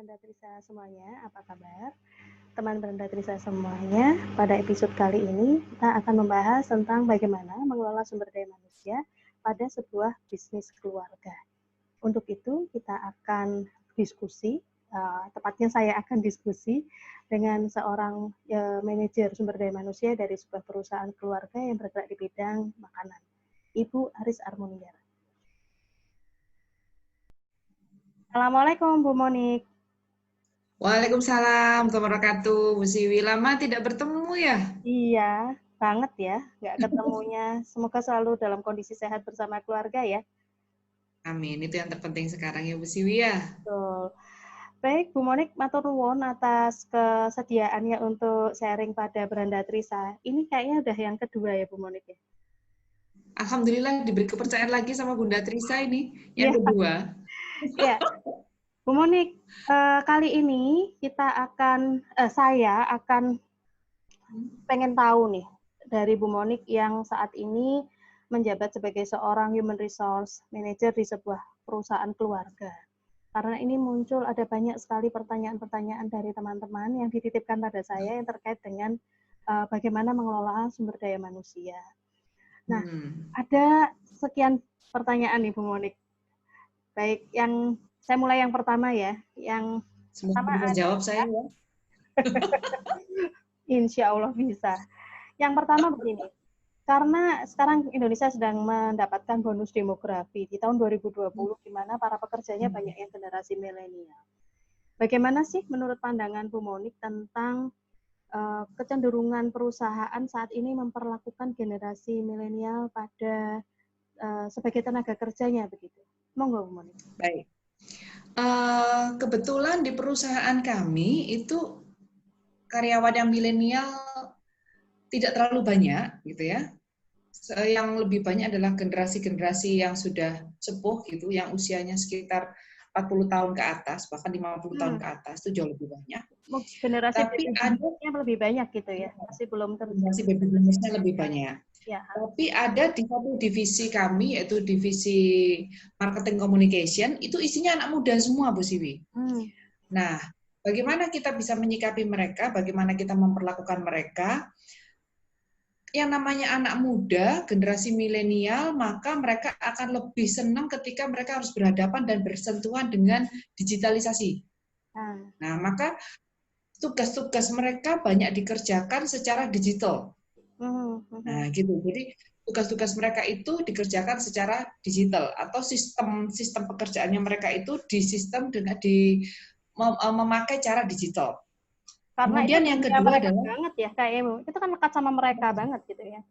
Brenda Trisa semuanya, apa kabar? Teman Brenda Trisa semuanya, pada episode kali ini kita akan membahas tentang bagaimana mengelola sumber daya manusia pada sebuah bisnis keluarga. Untuk itu kita akan diskusi, tepatnya saya akan diskusi dengan seorang manajer sumber daya manusia dari sebuah perusahaan keluarga yang bergerak di bidang makanan, Ibu Aris Armuniar. Assalamualaikum Bu Monik. Waalaikumsalam warahmatullahi wabarakatuh. Bu Siwi, lama tidak bertemu ya? Iya, banget ya, nggak ketemunya. Semoga selalu dalam kondisi sehat bersama keluarga ya. Amin, itu yang terpenting sekarang ya Bu Siwi ya. Betul. Baik, Bu Monik, matur nuwun atas kesediaannya untuk sharing pada Brenda Trisa. Ini kayaknya udah yang kedua ya Bu Monik ya? Alhamdulillah diberi kepercayaan lagi sama Bunda Trisa ini, yang Iya, kedua. iya. Bu Monik, kali ini saya akan pengen tahu nih dari Bu Monik yang saat ini menjabat sebagai seorang human resource manager di sebuah perusahaan keluarga. Karena ini muncul ada banyak sekali pertanyaan-pertanyaan dari teman-teman yang dititipkan pada saya yang terkait dengan bagaimana mengelola sumber daya manusia. Nah, ada sekian pertanyaan nih Bu Monik. Baik, saya mulai yang pertama ya. Yang Semoga bisa jawab saya ya. Insya Allah bisa. Yang pertama begini, karena sekarang Indonesia sedang mendapatkan bonus demografi di tahun 2020, di mana para pekerjanya banyak yang generasi milenial. Bagaimana sih menurut pandangan Bu Monik tentang kecenderungan perusahaan saat ini memperlakukan generasi milenial pada sebagai tenaga kerjanya begitu? Monggo Bu Monik. Baik. Kebetulan di perusahaan kami itu karyawan yang milenial tidak terlalu banyak gitu ya. Yang lebih banyak adalah generasi-generasi yang sudah sepuh gitu, yang usianya sekitar 40 tahun ke atas, bahkan 50 tahun ke atas, itu jauh lebih banyak. Generasi Tapi ada yang lebih banyak gitu ya, masih belum generasi baby boomersnya lebih banyak. Ya. Tapi ada di satu divisi kami, yaitu divisi marketing communication, itu isinya anak muda semua, Bu Siwi. Nah, bagaimana kita bisa menyikapi mereka, bagaimana kita memperlakukan mereka, yang namanya anak muda, generasi milenial, maka mereka akan lebih senang ketika mereka harus berhadapan dan bersentuhan dengan digitalisasi. Nah, maka tugas-tugas mereka banyak dikerjakan secara digital. Nah, gitu. Jadi tugas-tugas mereka itu dikerjakan secara digital atau sistem pekerjaannya mereka itu disistem dengan memakai cara digital. Karena kemudian itu yang kedua adalah banget ya kayak itu kan lekat sama mereka banget gitu ya.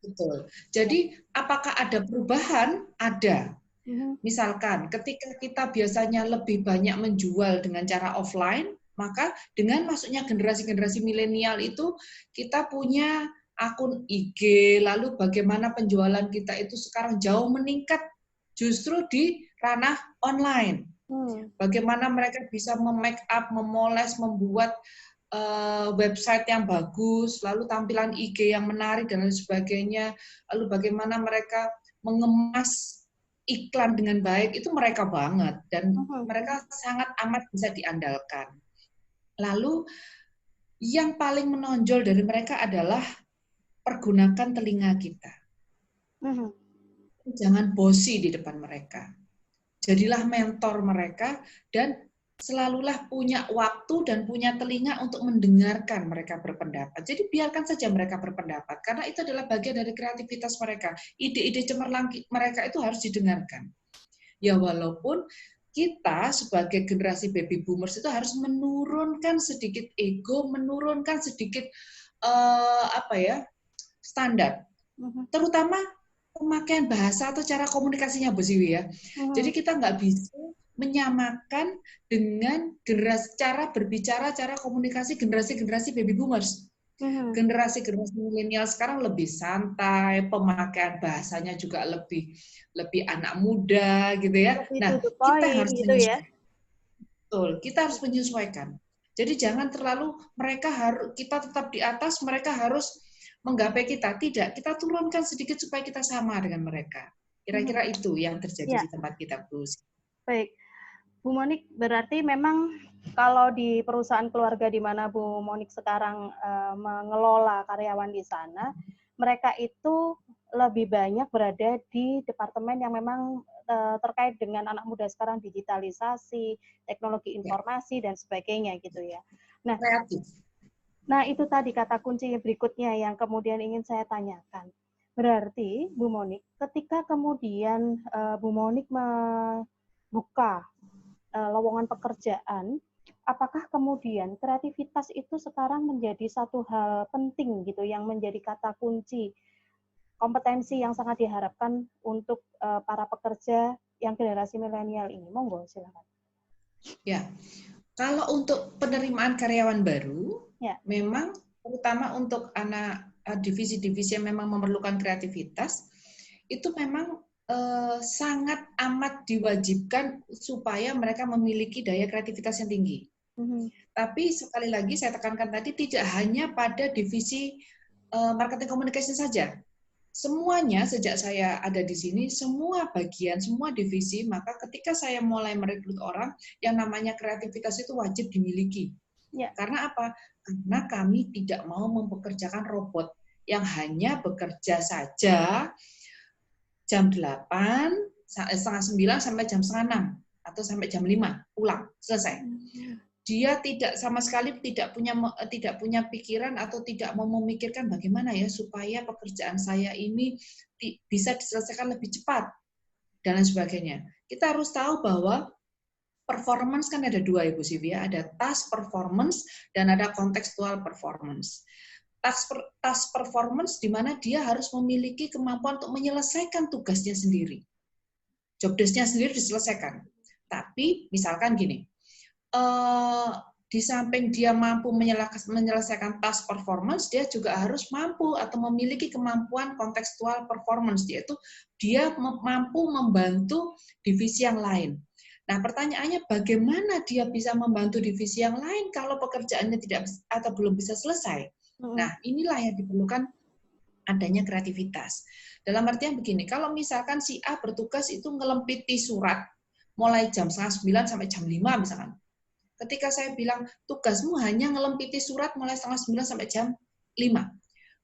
Betul. Jadi apakah ada perubahan? Ada. Misalkan ketika kita biasanya lebih banyak menjual dengan cara offline, maka dengan masuknya generasi-generasi milenial itu kita punya akun IG, lalu bagaimana penjualan kita itu sekarang jauh meningkat justru di ranah online. Bagaimana mereka bisa memake up, memoles, membuat website yang bagus, lalu tampilan IG yang menarik dan lain sebagainya, lalu bagaimana mereka mengemas iklan dengan baik, itu mereka banget dan mereka sangat amat bisa diandalkan. Lalu yang paling menonjol dari mereka adalah pergunakan telinga kita. Jangan bosi di depan mereka. Jadilah mentor mereka dan selalulah punya waktu dan punya telinga untuk mendengarkan mereka berpendapat. Jadi biarkan saja mereka berpendapat, karena itu adalah bagian dari kreativitas mereka. Ide-ide cemerlang mereka itu harus didengarkan. Ya walaupun kita sebagai generasi baby boomers itu harus menurunkan sedikit ego, menurunkan sedikit standar. Terutama pemakaian bahasa atau cara komunikasinya Bu Siwi ya. Jadi kita nggak bisa menyamakan dengan cara berbicara, cara komunikasi generasi-generasi baby boomers. Generasi-generasi milenial sekarang lebih santai, pemakaian bahasanya juga lebih anak muda gitu ya. Nah, kita harus menyesuaikan. Betul, kita harus menyesuaikan. Jadi jangan terlalu kita tetap di atas, mereka harus menggapai kita. Tidak, kita turunkan sedikit supaya kita sama dengan mereka. Kira-kira itu yang terjadi di tempat kita, Bu. Baik. Bu Monik, berarti memang kalau di perusahaan keluarga di mana Bu Monik sekarang mengelola karyawan di sana, mereka itu lebih banyak berada di departemen yang memang terkait dengan anak muda sekarang, digitalisasi, teknologi informasi, dan sebagainya gitu ya. Kreatif. Nah, itu tadi kata kunci berikutnya yang kemudian ingin saya tanyakan. Berarti, Bu Monik, ketika kemudian Bu Monik membuka lowongan pekerjaan, apakah kemudian kreativitas itu sekarang menjadi satu hal penting gitu yang menjadi kata kunci kompetensi yang sangat diharapkan untuk para pekerja yang generasi milenial ini? Monggo, silakan. Ya, kalau untuk penerimaan karyawan baru, ya, memang terutama untuk anak divisi-divisi yang memang memerlukan kreativitas, itu memang sangat amat diwajibkan supaya mereka memiliki daya kreativitas yang tinggi. Tapi sekali lagi saya tekankan tadi, tidak hanya pada divisi marketing communication saja. Semuanya sejak saya ada di sini, semua bagian, semua divisi, maka ketika saya mulai merekrut orang, yang namanya kreativitas itu wajib dimiliki. Ya. Karena apa? Karena kami tidak mau mempekerjakan robot yang hanya bekerja saja jam 8, setengah 9 sampai jam setengah 6, atau sampai jam 5, pulang, selesai. Dia tidak sama sekali tidak punya pikiran atau tidak mau memikirkan bagaimana ya supaya pekerjaan saya ini bisa diselesaikan lebih cepat dan lain sebagainya. Kita harus tahu bahwa performance kan ada dua, Ibu Sivia, ada task performance dan ada contextual performance. Task performance di mana dia harus memiliki kemampuan untuk menyelesaikan tugasnya sendiri. Job desk-nya sendiri diselesaikan. Tapi misalkan gini, di samping dia mampu menyelesaikan task performance, dia juga harus mampu atau memiliki kemampuan kontekstual performance, yaitu dia mampu membantu divisi yang lain. Nah, pertanyaannya bagaimana dia bisa membantu divisi yang lain kalau pekerjaannya tidak atau belum bisa selesai? Nah, inilah yang diperlukan adanya kreativitas. Dalam artian begini, kalau misalkan si A bertugas itu ngelempiti surat mulai jam 8:30 sampai jam 5 misalkan. Ketika saya bilang, tugasmu hanya ngelempiti surat mulai 8:30 sampai jam 5.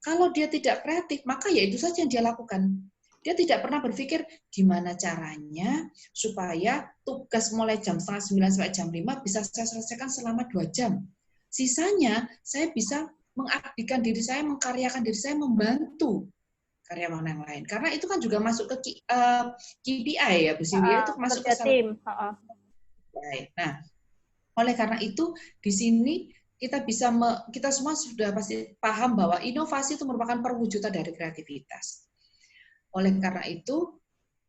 Kalau dia tidak kreatif, maka ya itu saja yang dia lakukan. Dia tidak pernah berpikir, gimana caranya supaya tugas mulai jam 8:30 sampai jam 5 bisa saya selesaikan selama 2 jam. Sisanya, saya bisa mengabdikan diri saya, mengkaryakan diri saya, membantu karyawan yang lain. Karena itu kan juga masuk ke KPI ya, Bu Sivia, itu masuk ke tim. Nah, oleh karena itu, di sini kita semua sudah pasti paham bahwa inovasi itu merupakan perwujudan dari kreativitas. Oleh karena itu,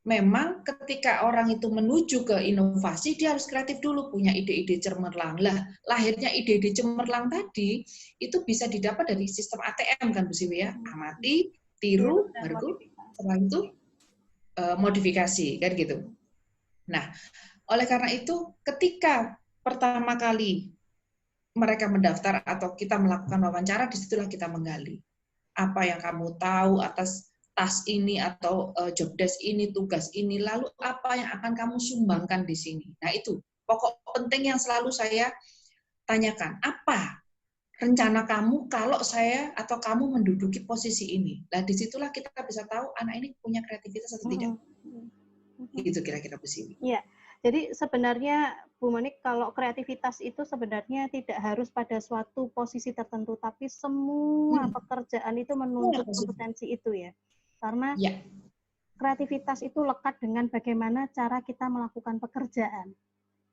memang ketika orang itu menuju ke inovasi, dia harus kreatif dulu, punya ide-ide cemerlang. Lah, lahirnya ide-ide cemerlang tadi, itu bisa didapat dari sistem ATM kan, Bu Siwi ya? Amati, tiru, baru setelah itu modifikasi, kan gitu. Nah, oleh karena itu, ketika pertama kali mereka mendaftar atau kita melakukan wawancara, disitulah kita menggali. Apa yang kamu tahu atas task ini atau job desk ini, tugas ini, lalu apa yang akan kamu sumbangkan di sini. Nah itu, pokok penting yang selalu saya tanyakan, apa rencana kamu kalau saya atau kamu menduduki posisi ini. Nah disitulah kita bisa tahu anak ini punya kreativitas atau tidak. Itu kira-kira Bu Siwi. Iya. Jadi sebenarnya Bu Monik, kalau kreativitas itu sebenarnya tidak harus pada suatu posisi tertentu, tapi semua pekerjaan itu menuntut kompetensi itu ya. Karena kreativitas itu lekat dengan bagaimana cara kita melakukan pekerjaan.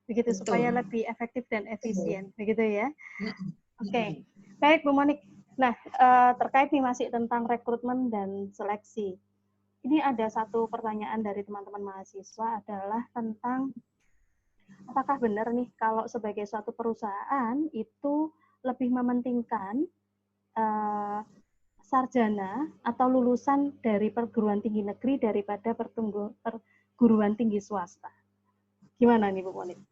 Begitu. Betul. Supaya lebih efektif dan efisien. Betul. Begitu ya. Oke. Baik Bu Monik. Nah, terkait nih masih tentang rekrutmen dan seleksi. Ini ada satu pertanyaan dari teman-teman mahasiswa adalah tentang apakah benar nih kalau sebagai suatu perusahaan itu lebih mementingkan sarjana atau lulusan dari perguruan tinggi negeri daripada perguruan tinggi swasta. Gimana nih Bu Monik?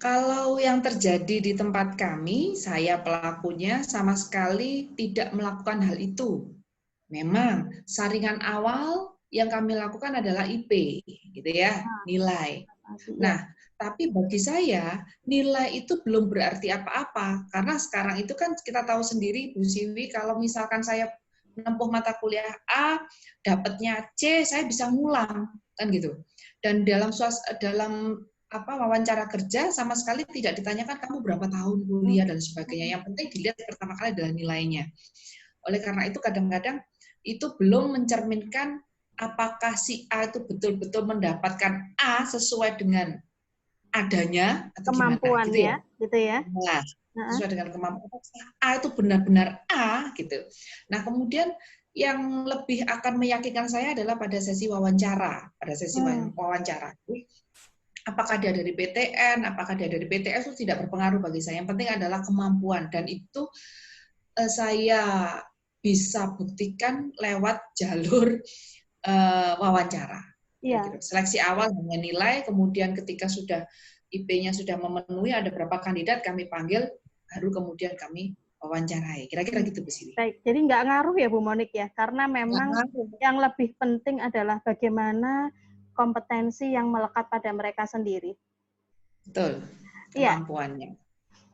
Kalau yang terjadi di tempat kami, saya pelakunya sama sekali tidak melakukan hal itu. Memang saringan awal yang kami lakukan adalah IP, gitu ya, nilai. Nah, Tapi bagi saya, nilai itu belum berarti apa-apa. Karena sekarang itu kan kita tahu sendiri, Bu Siwi, kalau misalkan saya menempuh mata kuliah A, dapatnya C, saya bisa ngulang, kan gitu. Dan dalam wawancara kerja sama sekali tidak ditanyakan kamu berapa tahun kuliah dan sebagainya. Yang penting dilihat pertama kali adalah nilainya. Oleh karena itu kadang-kadang itu belum mencerminkan apakah si A itu betul-betul mendapatkan A sesuai dengan adanya atau gimana gitu ya. Gitu ya. Nah, sesuai dengan kemampuan A itu benar-benar A gitu. Nah, kemudian yang lebih akan meyakinkan saya adalah pada sesi wawancara, wawancara. Apakah dia dari PTN, apakah dia dari PTS itu tidak berpengaruh bagi saya. Yang penting adalah kemampuan dan itu saya bisa buktikan lewat jalur wawancara. Iya. Seleksi awal hanya nilai, kemudian ketika sudah IP-nya sudah memenuhi, ada berapa kandidat kami panggil, baru kemudian kami wawancarai. Kira-kira gitu Bu Siwi. Baik, jadi nggak ngaruh ya Bu Monik ya, karena memang yang lebih penting adalah bagaimana kompetensi yang melekat pada mereka sendiri. Betul, kemampuannya.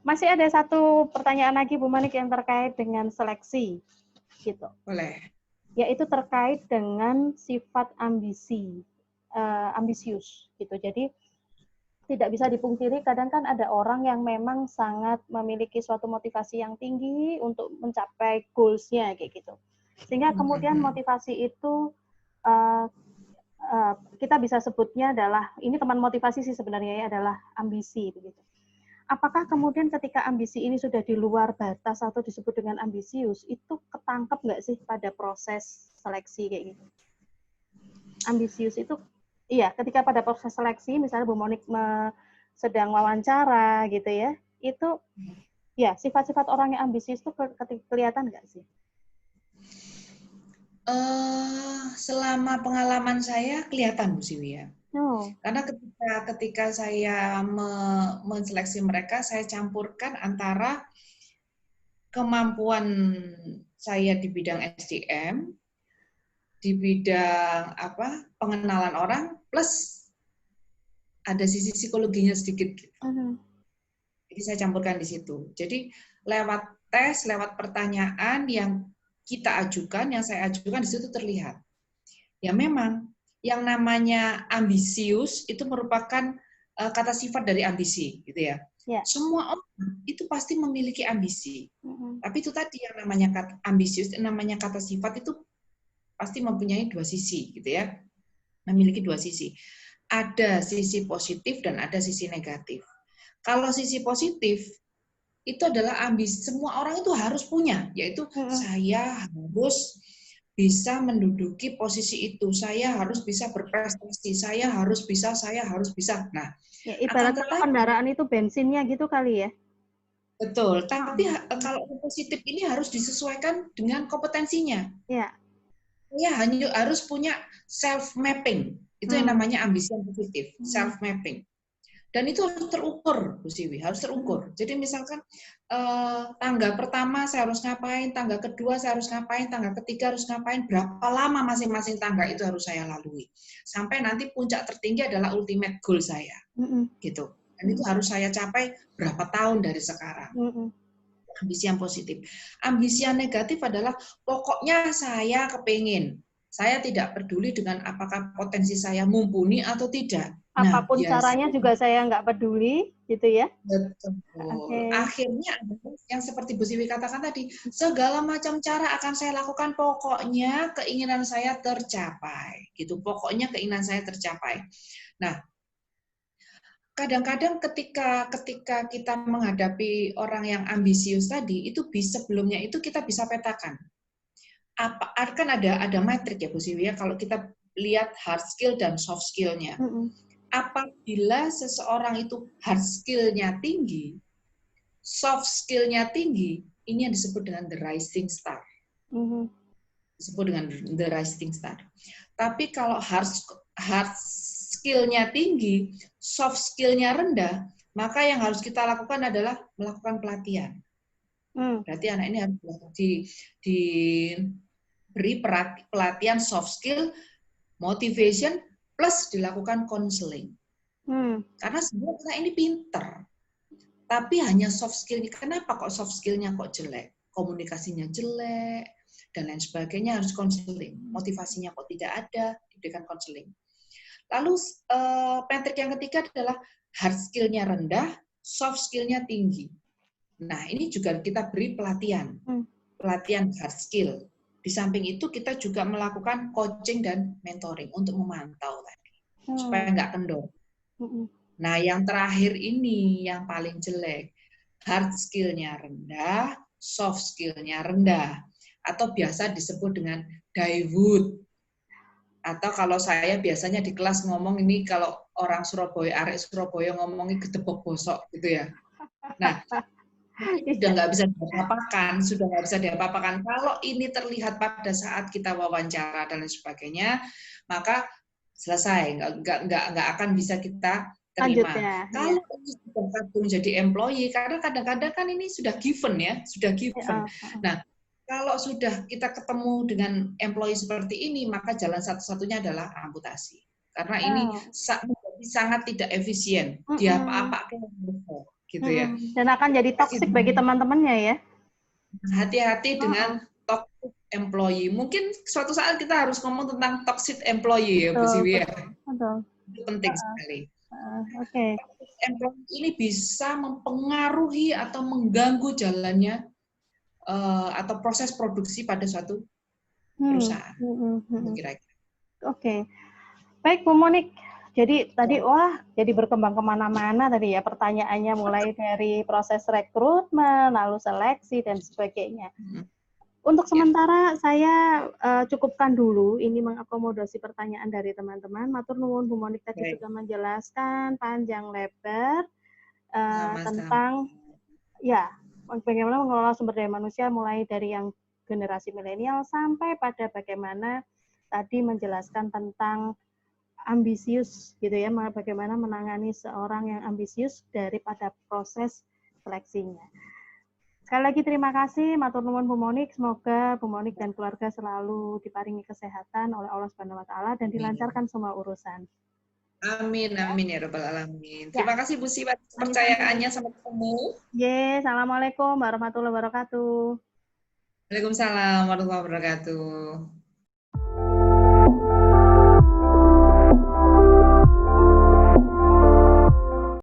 Masih ada satu pertanyaan lagi Bu Monik yang terkait dengan seleksi, gitu. Boleh. Yaitu terkait dengan sifat ambisius, gitu. Jadi tidak bisa dipungkiri, kadang kan ada orang yang memang sangat memiliki suatu motivasi yang tinggi untuk mencapai goals-nya kayak gitu. Sehingga kemudian motivasi itu kita bisa sebutnya adalah, ini teman motivasi sih sebenarnya ya, adalah ambisi begitu. Apakah kemudian ketika ambisi ini sudah di luar batas atau disebut dengan ambisius, itu ketangkep nggak sih pada proses seleksi kayak gitu? Ambisius itu, iya, ketika pada proses seleksi, misalnya Bu Monik sedang wawancara gitu ya, itu ya sifat-sifat orang yang ambisius itu kelihatan nggak sih? Selama pengalaman saya kelihatan Bu Siwi ya. Oh. Karena ketika saya menseleksi mereka, saya campurkan antara kemampuan saya di bidang SDM, di bidang pengenalan orang, plus ada sisi psikologinya sedikit. Jadi saya campurkan di situ. Jadi lewat tes, lewat pertanyaan yang kita ajukan, yang saya ajukan di situ terlihat. Ya memang yang namanya ambisius itu merupakan kata sifat dari ambisi, gitu ya. Semua orang itu pasti memiliki ambisi. Tapi itu tadi yang namanya kata ambisius, namanya kata sifat itu pasti mempunyai dua sisi, gitu ya. Memiliki dua sisi. Ada sisi positif dan ada sisi negatif. Kalau sisi positif itu adalah ambisi, semua orang itu harus punya, yaitu saya harus bisa menduduki posisi itu, saya harus bisa berprestasi, saya harus bisa. Nah, ya, ibarat kendaraan itu bensinnya gitu kali ya. Betul, tapi kalau positif ini harus disesuaikan dengan kompetensinya. Ya. Saya hanya harus punya self mapping, itu yang namanya ambisi yang positif, self mapping. Dan itu harus terukur, Bu Siwi, harus terukur. Jadi misalkan tangga pertama saya harus ngapain, tangga kedua saya harus ngapain, tangga ketiga harus ngapain, berapa lama masing-masing tangga itu harus saya lalui. Sampai nanti puncak tertinggi adalah ultimate goal saya. Gitu. Dan itu harus saya capai berapa tahun dari sekarang. Ambisi yang positif. Ambisi yang negatif adalah pokoknya saya kepingin. Saya tidak peduli dengan apakah potensi saya mumpuni atau tidak. Apapun caranya juga saya nggak peduli, gitu ya? Betul. Okay. Akhirnya yang seperti Bu Siwi katakan tadi, segala macam cara akan saya lakukan, pokoknya keinginan saya tercapai. Gitu. Pokoknya keinginan saya tercapai. Nah, kadang-kadang ketika kita menghadapi orang yang ambisius tadi, itu sebelumnya itu kita bisa petakan. Kan ada metrik ya Bu Siwi ya, kalau kita lihat hard skill dan soft skill-nya. Apabila seseorang itu hard skill-nya tinggi, soft skill-nya tinggi, ini yang disebut dengan the rising star. Disebut dengan the rising star. Tapi kalau hard skill-nya tinggi, soft skill-nya rendah, maka yang harus kita lakukan adalah melakukan pelatihan. Berarti anak ini harus diberi pelatihan soft skill, motivation, plus dilakukan counseling. Karena sebenarnya kita ini pinter, tapi hanya soft skill-nya. Kenapa kok soft skill-nya kok jelek? Komunikasinya jelek, dan lain sebagainya, harus konseling. Motivasinya kok tidak ada, diberikan konseling. Lalu trik yang ketiga adalah hard skill-nya rendah, soft skill-nya tinggi. Nah, ini juga kita beri pelatihan hard skill. Di samping itu kita juga melakukan coaching dan mentoring untuk memantau tadi, supaya nggak kendor. Nah, yang terakhir ini yang paling jelek, hard skill-nya rendah, soft skill-nya rendah, atau biasa disebut dengan Daiwood. Atau kalau saya biasanya di kelas ngomong ini, kalau orang Surabaya, arek Surabaya ngomongin gedebok bosok gitu ya. Nah, sudah nggak bisa diapa-apakan. Kalau ini terlihat pada saat kita wawancara dan lain sebagainya, maka selesai, nggak akan bisa kita terima. Kalau ini sudah kadung jadi employee, karena kadang-kadang kan ini sudah given ya, sudah given. Nah, kalau sudah kita ketemu dengan employee seperti ini, maka jalan satu-satunya adalah amputasi. Karena ini sangat tidak efisien. Dia apa-apakan gitu ya. Dan akan jadi toksik bagi teman-temannya ya. Hati-hati dengan toxic employee. Mungkin suatu saat kita harus ngomong tentang toxic employee ya, Bu Siwi ya. Itu penting sekali. Oke. Employee ini bisa mempengaruhi atau mengganggu jalannya atau proses produksi pada suatu perusahaan. Kira-kira. Oke. Baik, Bu Monik. Jadi tadi jadi berkembang kemana-mana tadi ya pertanyaannya, mulai dari proses rekrutmen, lalu seleksi dan sebagainya. Untuk sementara saya cukupkan dulu ini mengakomodasi pertanyaan dari teman-teman. Matur nuwun Bu Monik tadi sudah menjelaskan panjang lebar tentang bagaimana mengelola sumber daya manusia mulai dari yang generasi milenial sampai pada bagaimana tadi menjelaskan tentang ambisius gitu ya, bagaimana menangani seorang yang ambisius daripada proses seleksinya. Sekali lagi terima kasih, matur nuwun Bu Monik. Semoga Bu Monik dan keluarga selalu diparingi kesehatan oleh Allah Subhanahu wa taala dan dilancarkan semua urusan. Amin, amin ya rabbal alamin. Terima kasih Bu Siwi atas kepercayaannya, sampai ketemu. Assalamualaikum warahmatullahi wabarakatuh. Waalaikumsalam warahmatullahi wabarakatuh.